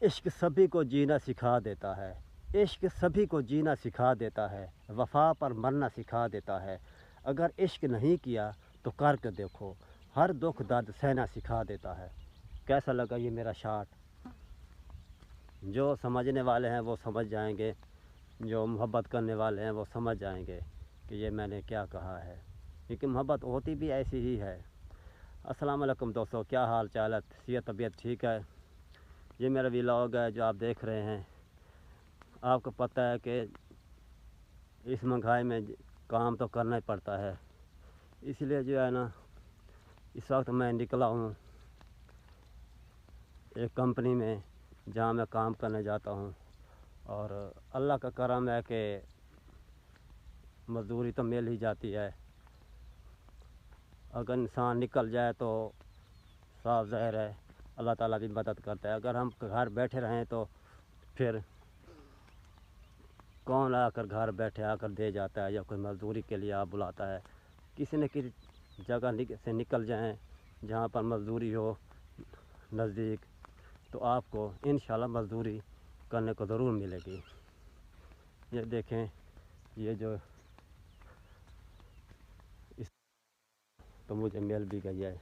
عشق سبھی کو جینا سکھا دیتا ہے، عشق سبھی کو جینا سکھا دیتا ہے، وفا پر مرنا سکھا دیتا ہے۔ اگر عشق نہیں کیا تو کر کے دیکھو، ہر دکھ درد سہنا سکھا دیتا ہے۔ کیسا لگا یہ میرا شعر؟ جو سمجھنے والے ہیں وہ سمجھ جائیں گے، جو محبت کرنے والے ہیں وہ سمجھ جائیں گے کہ یہ میں نے کیا کہا ہے، کیونکہ محبت ہوتی بھی ایسی ہی ہے۔ السلام علیکم دوستو، کیا حال چال ہے؟ صحت طبیعت ٹھیک ہے؟ یہ میرا ولاگ ہے جو آپ دیکھ رہے ہیں۔ آپ کو پتہ ہے کہ اس مہنگائی میں کام تو کرنا ہی پڑتا ہے، اس لیے جو ہے نا اس وقت میں نکلا ہوں ایک کمپنی میں جہاں میں کام کرنے جاتا ہوں، اور اللہ کا کرم ہے کہ مزدوری تو مل ہی جاتی ہے۔ اگر انسان نکل جائے تو صاف ظاہر ہے اللہ تعالیٰ بھی مدد کرتا ہے۔ اگر ہم گھر بیٹھے رہیں تو پھر کون آ کر گھر بیٹھے آ کر دے جاتا ہے، یا کوئی مزدوری کے لیے آپ بلاتا ہے۔ کسی نہ کسی جگہ سے نکل جائیں جہاں پر مزدوری ہو نزدیک، تو آپ کو انشاءاللہ مزدوری کرنے کو ضرور ملے گی۔ یہ دیکھیں، یہ جو اس تو مجھے مل بھی گئی ہے۔